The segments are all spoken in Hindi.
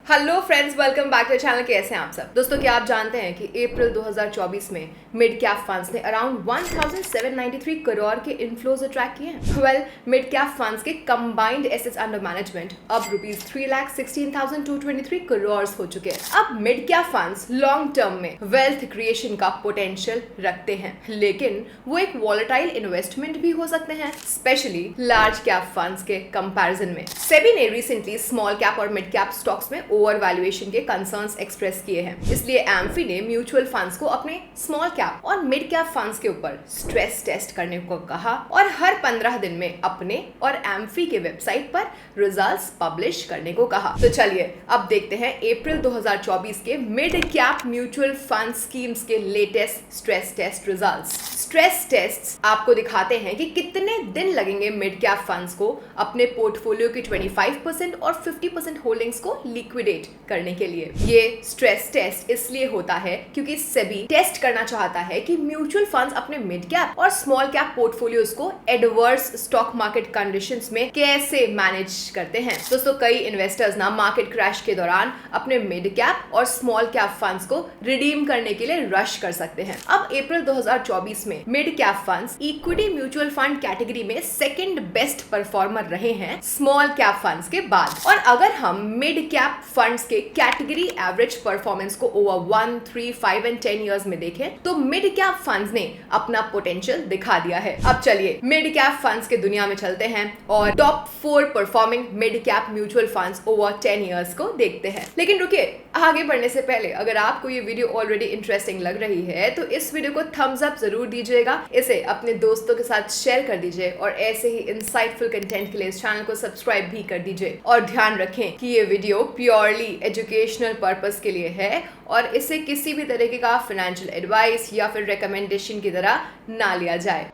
Hello friends, welcome back to channel. कैसे हैं आप सब दोस्तों? क्या आप जानते हैं कि अप्रैल 2024 में मिड कैप फंड्स ने अराउंड 1793 करोड़ के इनफ्लोज अट्रैक्ट किए हैं। मिड कैप फंड्स के कंबाइंड एसेट्स अंडर मैनेजमेंट अब रुपीज 3,16,223 करोड़ हो चुके हैं। अब mid cap funds long term में वेल्थ क्रिएशन का पोटेंशियल रखते हैं, लेकिन वो एक वॉलेटाइल इन्वेस्टमेंट भी हो सकते हैं, स्पेशली लार्ज कैप फंड्स के कंपैरिजन में। सेबी ने रिसेंटली स्मॉल कैप और मिड कैप स्टॉक्स में ओवर वैल्यूएशन के कंसर्न्स एक्सप्रेस किए हैं। इसलिए एम्फी ने म्यूचुअल फंड्स को अपने स्मॉल कैप और मिड कैप फंड्स के ऊपर स्ट्रेस टेस्ट करने को कहा और हर 15 दिन में अपने और एम्फी के वेबसाइट पर रिजल्ट्स पब्लिश करने को कहा। तो चलिए अब देखते हैं अप्रैल 2024 के mid cap mutual fund schemes के latest stress test results. Stress tests आपको दिखाते हैं कि कितने दिन लगेंगे मिड कैप फंड्स को अपने पोर्टफोलियो की 25% और 50% होल्डिंग्स को लिक्विडेट करने के लिए। ये स्ट्रेस टेस्ट इसलिए होता है क्योंकि सेबी टेस्ट करना चाहता है कि म्यूचुअल फंड्स अपने मिड कैप और स्मॉल कैप पोर्टफोलियोज को एडवर्स स्टॉक मार्केट कंडीशंस में कैसे मैनेज करते हैं। दोस्तों, कई इन्वेस्टर्स ना मार्केट क्रैश के दौरान अपने मिड कैप और स्मॉल कैप फंड्स को रिडीम करने के लिए रश कर सकते हैं। अब अप्रैल 2024 में mid cap funds equity mutual fund category में सेकंड बेस्ट परफॉर्मर रहे हैं स्मॉल कैप फंड्स के बाद। और अगर हम मिड कैप फंड्स के कैटेगरी एवरेज परफॉर्मेंस को ओवर 1, 3, 5 एंड 10 इयर्स में देखें तो मिड कैप फंड्स ने अपना पोटेंशियल दिखा दिया है। अब चलिए मिड कैप फंड्स के दुनिया में चलते हैं और top 4 performing mid cap mutual funds over 10 years को देखते हैं। लेकिन रुकिए, आगे बढ़ने से पहले अगर आपको ये वीडियो ऑलरेडी इंटरेस्टिंग लग रही है तो इस वीडियो को थम्स अप जरूर दीजिएगा, इसे अपने दोस्तों के साथ शेयर कर दीजिए और ऐसे ही इंसाइटफुल कंटेंट के लिए इस चैनल को सब्सक्राइब भी कर दीजिए। और ध्यान रखें कि ये वीडियो प्योरली एजुकेशनल पर्पस के लिए है और इसे किसी भी तरीके का फाइनेंशियल एडवाइस या फिर रिकमेंडेशन की तरह ना लिया जाए।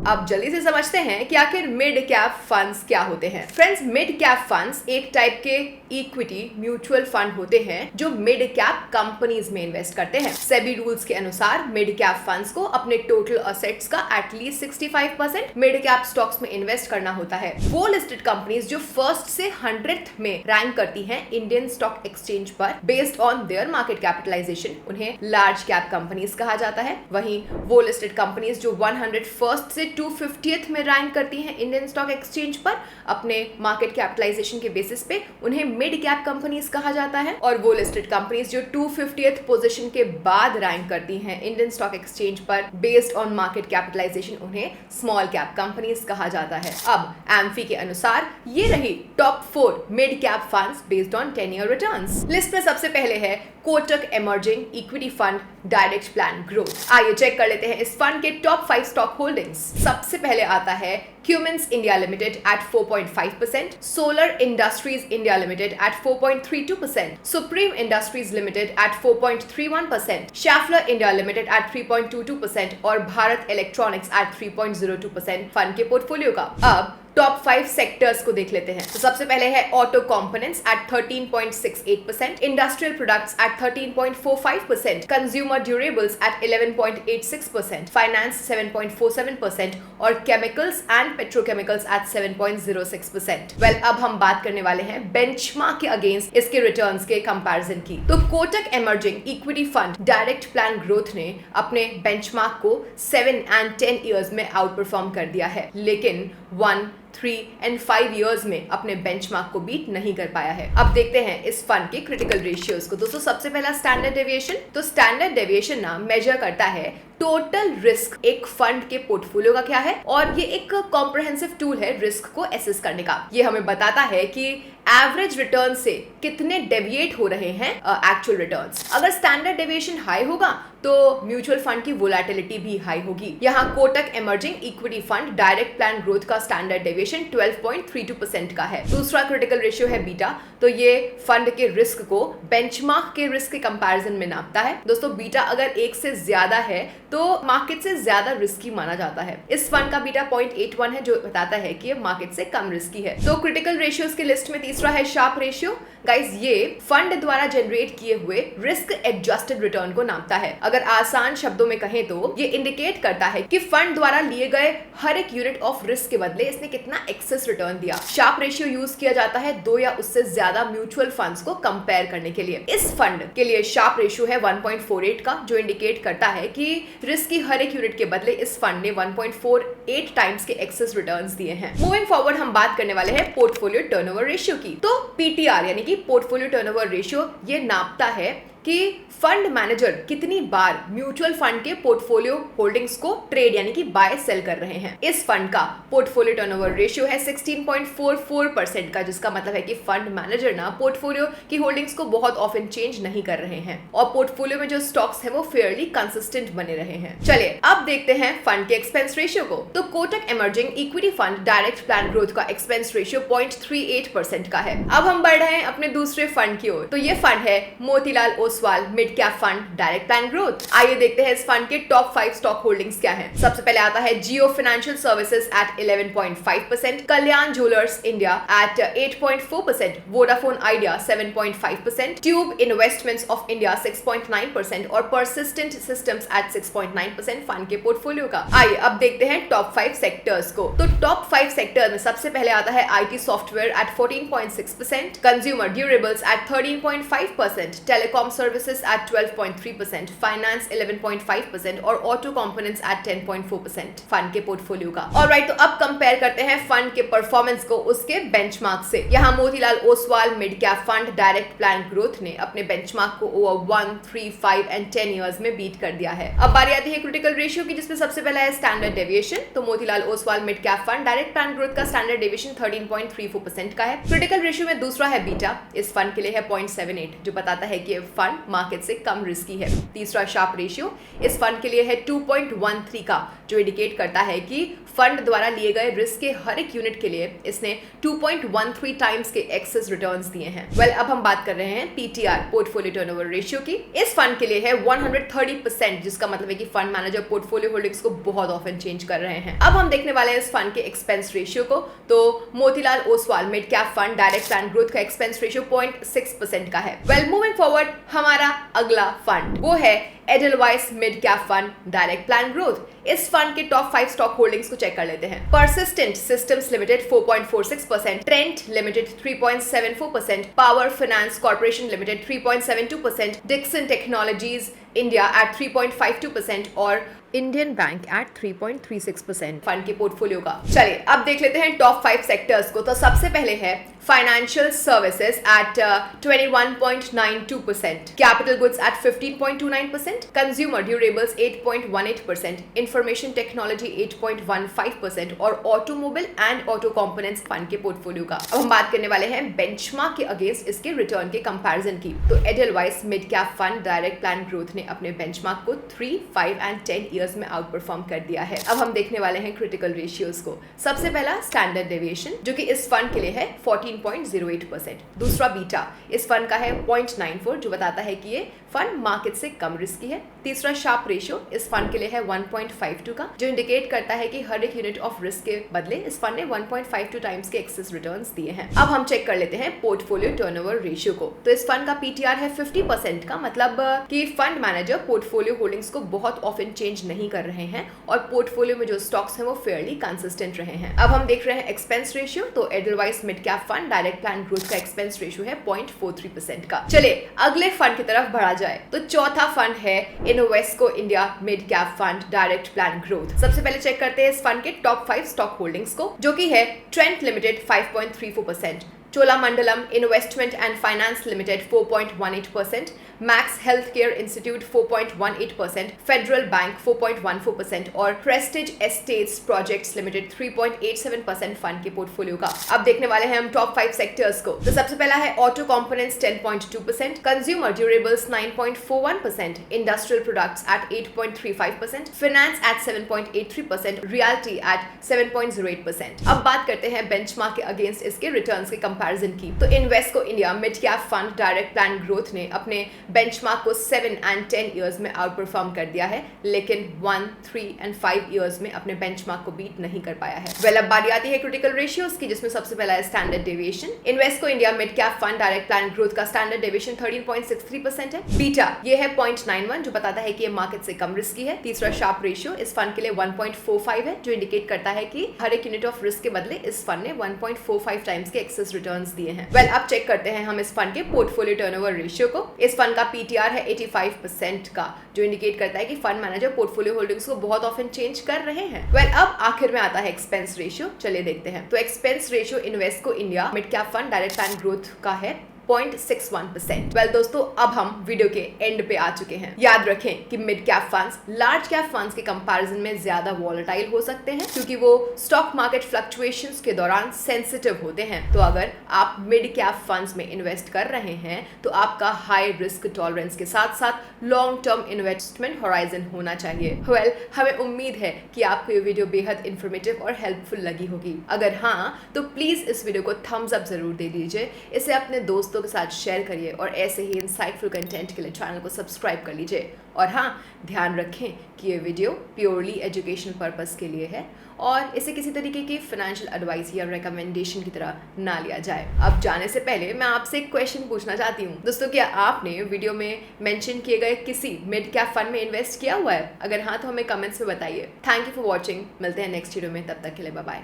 अब जल्दी से समझते हैं कि आखिर मिड कैप फंड्स क्या होते हैं। फ्रेंड्स, मिड कैप फंड्स एक टाइप के इक्विटी म्यूचुअल फंड होते हैं जो मिड कैप कंपनीज में इन्वेस्ट करते हैं। सेबी रूल्स के अनुसार मिड कैप फंड्स को अपने टोटल असेट्स का एटलीस्ट 65% मिड कैप स्टॉक्स में इन्वेस्ट करना होता है। वो लिस्टेड कंपनीज जो फर्स्ट से 100th में रैंक करती हैं इंडियन स्टॉक एक्सचेंज पर based on their market capitalization, उन्हें लार्ज कैप कंपनीज कहा जाता है। वहीं वो लिस्टेड कंपनीज जो 101st से 250th में रैंक करती हैं इंडियन स्टॉक एक्सचेंज पर अपने मार्केट कैपिटलाइजेशन के बेसिस पे, उन्हें मिड कैप कंपनीज कहा जाता है। और वो लिस्टेड कंपनीज जो 250th पोजीशन के बाद रैंक करती हैं इंडियन स्टॉक एक्सचेंज पर बेस्ड ऑन मार्केट कैपिटलाइजेशन, उन्हें स्मॉल कैप कंपनीज कहा जाता है। अब एम्फी के अनुसार ये रही top 4 mid cap funds based on 10 year returns. List में सबसे पहले है Kotak emerging equity fund direct plan growth. आइए चेक कर लेते हैं इस फंड के टॉप 5 स्टॉक होल्डिंग्स। सबसे पहले आता है Cummins India limited at 4.5%, solar industries India limited at 4.32%, supreme industries limited at 4.31%, Schaeffler India limited at 3.22% और भारत इलेक्ट्रॉनिक्स एट 3.02% फंड के पोर्टफोलियो का। अब टॉप 5 सेक्टर्स को देख लेते हैं। तो सबसे पहले है auto components at 13.68%, industrial products at 13.45%, consumer durables at 11.86%, finance 7.47% और केमिकल्स एंड पेट्रोकेमिकल्स एट 7.06%। अब हम बात करने वाले हैं बेंचमार्क के अगेंस्ट इसके रिटर्न्स के कंपैरिजन की। तो Kotak emerging equity fund direct plan growth ने अपने बेंचमार्क को 7 एंड 10 इयर्स में आउट परफॉर्म कर दिया है, लेकिन 1, 3 एंड 5 इयर्स में अपने बेंचमार्क को बीट नहीं कर पाया है। अब देखते हैं इस फंड के क्रिटिकल रेशियोज को। दोस्तों, सबसे पहला स्टैंडर्ड डेविएशन। तो स्टैंडर्ड डेविएशन ना मेजर करता है टोटल रिस्क एक फंड के पोर्टफोलियो का क्या है, और ये एक कॉम्प्रिहेंसिव टूल है रिस्क को एसेस करने का। ये हमें बताता है कि एवरेज रिटर्न से कितने डेविएट हो रहे हैं एक्चुअल रिटर्न्स। अगर स्टैंडर्ड डेविएशन हाई होगा तो म्यूचुअल फंड की वोलेटिलिटी भी हाई होगी। यहाँ Kotak emerging equity fund direct plan growth का स्टैंडर्ड डेविएशन 12.32% का है। दूसरा क्रिटिकल रेशियो है बीटा। तो ये फंड के रिस्क को बेंचमार्क के रिस्क के कंपैरिजन में नापता है। दोस्तों, बीटा अगर 1 से ज्यादा है तो मार्केट से ज्यादा रिस्की माना जाता है। इस फंड का बीटा 0.81 है जो बताता है कि ये मार्केट से कम रिस्की है। तो क्रिटिकल रेशियोज की लिस्ट में तीसरा है शार्प रेशियो। गाइस, ये फंड द्वारा जनरेट किए हुए रिस्क एडजस्टेड रिटर्न को नापता है। अगर आसान शब्दों में कहें तो ये इंडिकेट करता है कि फंड द्वारा लिए गए हर एक यूनिट ऑफ रिस्क के बदले इसने कितना एक्सेस रिटर्न दिया। शार्प रेशियो यूज किया जाता है दो या उससे ज्यादा म्यूचुअल फंड्स को कंपेयर करने के लिए। इस फंड के लिए शार्प रेशियो है 1.48 का, जो इंडिकेट करता है कि रिस्क की हर एक यूनिट के बदले इस फंड ने 1.48 टाइम्स के एक्सेस रिटर्न्स दिए हैं। मूविंग फॉरवर्ड हम बात करने वाले हैं पोर्टफोलियो टर्नओवर रेशियो की। तो पीटीआर यानी कि पोर्टफोलियो टर्नओवर रेशियो ये नापता है कि फंड मैनेजर कितनी बार म्यूचुअल फंड के पोर्टफोलियो होल्डिंग्स को ट्रेड यानी कि बाय सेल कर रहे हैं। इस फंड का पोर्टफोलियो टर्नओवर रेशियो है 16.44% का, जिसका मतलब है कि फंड मैनेजर ना पोर्टफोलियो की होल्डिंग्स को बहुत ऑफन चेंज नहीं कर रहे हैं और पोर्टफोलियो में जो स्टॉक्स है वो फेयरली कंसिस्टेंट बने रहे हैं। चलिए अब देखते हैं फंड के एक्सपेंस रेशियो को। तो Kotak emerging equity fund direct plan growth का एक्सपेंस रेशियो 0.38% का है। अब हम बढ़ रहे हैं अपने दूसरे फंड की ओर। तो ये फंड है Motilal Oswal mid cap fund direct plan growth. आइए देखते हैं इस फंड के टॉप 5 स्टॉक होल्डिंग्स क्या हैं। सबसे पहले आता है Jio financial services at 11.5%, Kalyan jewellers India at 8.4%, Vodafone Idea 7.5%, tube investments of India 6.9% और परसिस्टेंट सिस्टम्स एट 6.9% फंड के पोर्टफोलियो का। आइए अब देखते हैं टॉप 5 सेक्टर्स को। तो टॉप 5 सेक्टर में सबसे पहले आता है IT software at 14.6%, consumer durables at 13.5%, telecom services at 12.3%, finance 11.5% और ऑटो कंपोनेंट्स एट 10.4% फंड के पोर्टफोलियो का। ऑलराइट, तो अब कंपेयर करते हैं फंड के परफॉर्मेंस को उसके बेंचमार्क से। यहाँ Motilal Oswal mid cap fund direct plan growth ने अपने बेंचमार्क को ओवर 1, 3, 5 एंड 10 इयर्स में बीट कर दिया है। अब बारी आती है क्रिटिकल रेशियो की, जिसमें सबसे पहला है स्टैंडर्ड डेविएशन। तो Motilal Oswal mid cap fund direct plan growth का स्टैंडर्ड डेविएशन 13.34% का है। क्रिटिकल रेशियो में दूसरा है बीटा, इस फंड के लिए है 0.78, जो बताता है कि फंड मार्केट से कम रिस्की है। तीसरा शार्प रेशियो इस फंड के लिए है 2.13 का, जो इंडिकेट करता है कि फंड द्वारा लिए गए रिस्क के हर एक यूनिट के लिए इसने 2.13 टाइम्स के एक्सेस रिटर्न्स दिए हैं। अब हम बात कर रहे हैं पीटीआर पोर्टफोलियो टर्नओवर रेशियो की। इस फंड के लिए है 130%, जिसका मतलब है कि फंड मैनेजर पोर्टफोलियो होल्डिंग्स को बहुत ऑफन चेंज कर रहे हैं। अब हम देखने वाले हैं इस फंड के एक्सपेंस रेशियो को। तो Motilal Oswal mid cap fund direct plan growth का एक्सपेंस रेशियो 0.6% का है। मूविंग फॉरवर्ड हमारा अगला फंड वो है Edelweiss mid cap fund direct plan growth. इस फंड के टॉप 5 स्टॉक होल्डिंग्स को चेक कर लेते हैं। Persistent systems limited 4.46%, Trent limited 3.74%, power finance corporation limited 3.72%, Dixon technologies India at 3.52% और इंडियन बैंक एट 3.36% फंड के पोर्टफोलियो का। चलिए अब देख लेते हैं टॉप 5 सेक्टर्स को। तो सबसे पहले है financial services eight 21.92%, capital goods at 15.29%, consumer durables 8.18%, information technology 8.15% और automobile and auto components fund के पोर्टफोलियो का। अब हम बात करने वाले हैं बेंचमार्क के अगेंस्ट इसके रिटर्न के कंपैरिजन की। तो Edelweiss mid cap fund direct plan growth ने अपने बेंचमार्क को 3, 5 एंड 10 ईयर्स में आउट परफॉर्म कर दिया है। अब हम देखने वाले हैं क्रिटिकल रेशियोज को। सबसे पहला स्टैंडर्ड डेविएशन, जो कि इस फंड के लिए है 14.08%। दूसरा बीटा इस फंड का है 0.94, जो बताता है कि ये फंड मार्केट से कम रिस्की है। तीसरा शार्प रेशियो इस फंड के लिए है 1.52 का, जो इंडिकेट करता है कि हर एक यूनिट ऑफ रिस्क के बदले इस फंड ने 1.52 टाइम्स के एक्सेस रिटर्न्स दिए हैं। अब हम चेक कर लेते हैं पोर्टफोलियो टर्नओवर रेशियो को। तो इस फंड का पीटीआर है 50% का, मतलब कि फंड मैनेजर पोर्टफोलियो होल्डिंग्स को बहुत ऑफन चेंज नहीं कर रहे हैं और पोर्टफोलियो में जो स्टॉक्स हैं वो फेयरली कंसिस्टेंट रहे हैं। अब हम देख रहे हैं एक्सपेंस रेशियो। तो Edelweiss mid cap fund direct plan growth का एक्सपेंस रेशियो है 0.43% का। चलिए अगले फंड की तरफ बढ़ा जाए। तो चौथा फंड है Invesco India mid cap fund direct plan growth. सबसे पहले चेक करते हैं इस फंड के टॉप 5 स्टॉक होल्डिंग्स को, जो कि है Trent limited 5.34%, Cholamandalam investment and finance limited 4.18%, max health care institute 4.18%, federal bank 4.14% और prestige estates projects limited 3.87% fund के पोर्टफोलियो का। अब देखने वाले हैं हम टॉप 5 सेक्टर्स को। तो सबसे पहला है auto components 10.2%, consumer durables 9.41%, industrial products at 8.35%, finance at 7.83%, realty at 7.08%। अब बात करते हैं बेंचमार्क के अगेंस्ट इसके रिटर्न्स के कंपैरिजन कंपैरिजन की तो Invesco India mid cap fund direct plan growth ने अपने बेंचमार्क को 7 एंड 10 इयर्स में आउट परफॉर्म कर दिया है, लेकिन 1, 3 एंड 5 इयर्स में अपने बेंचमार्क को बीट नहीं कर पाया है। वेल, अब बारी आती है क्रिटिकल रेशियोज की, जिसमें सबसे पहला है standard deviation. Invesco India mid cap fund direct plan growth का स्टैंडर्ड डेविएशन 13.63% है। बीटा ये है 0.91 जो बताता है कि ये मार्केट से कम रिस्की है। तीसरा शार्प रेशियो इस फंड के लिए 1.45 है, जो इंडिकेट करता है कि हर एक यूनिट ऑफ रिस्क के बदले इस फंड ने 1.45 टाइम्स के एक्सेस रिटर्न्स दिए हैं। वेल, अब चेक करते हैं हम इस फंड के पोर्टफोलियो टर्नओवर रेशियो को। इस फंड का पीटीआर है 85% का, जो इंडिकेट करता है कि फंड मैनेजर पोर्टफोलियो होल्डिंग्स को बहुत ऑफन चेंज कर रहे हैं। वेल, अब आखिर में आता है एक्सपेंस रेशियो। चलिए देखते हैं। तो expense ratio Invesco India mid cap fund direct plan growth का है 0.61%। वेल दोस्तों, अब हम वीडियो के एंड पे आ चुके हैं। याद रखें कि mid cap funds large cap funds के कंपैरिजन में ज्यादा वॉलेटाइल हो सकते हैं, क्योंकि वो स्टॉक मार्केट फ्लक्चुएशंस के दौरान सेंसिटिव होते हैं। तो अगर आप मिड कैप फंड्स में इन्वेस्ट कर रहे हैं तो आपका हाई रिस्क टॉलरेंस के साथ साथ लॉन्ग टर्म इन्वेस्टमेंट होराइजन होना चाहिए। वेल, हमें उम्मीद है कि आपको ये वीडियो बेहद इंफॉर्मेटिव और हेल्पफुल लगी होगी। अगर हाँ, तो प्लीज इस वीडियो को थम्स अप जरूर दे दीजिए, इसे अपने दोस्तों के साथ शेयर करिए और ऐसे ही इंसाइटफुल कंटेंट के लिए चैनल को सब्सक्राइब कर लीजिए। और हाँ, ध्यान रखें कि ये वीडियो प्योरली एजुकेशनल पर्पस के लिए है और इसे किसी तरीके की फाइनेंशियल एडवाइस या रिकमेंडेशन की तरह ना लिया जाए। अब जाने से पहले मैं आपसे एक क्वेश्चन पूछना चाहती हूँ दोस्तों, क्या आपने वीडियो में मेंशन किए गए किसी मिड कैप फंड में इन्वेस्ट किया हुआ है? अगर हाँ, तो हमें कमेंट्स में बताइए। Thank you for watching. मिलते हैं नेक्स्ट वीडियो में, तब तक के लिए bye bye.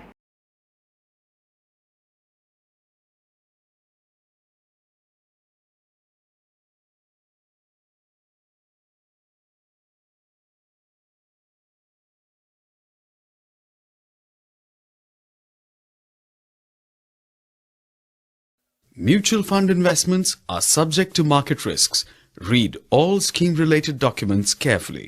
Mutual fund investments are subject to market risks. Read all scheme-related documents carefully.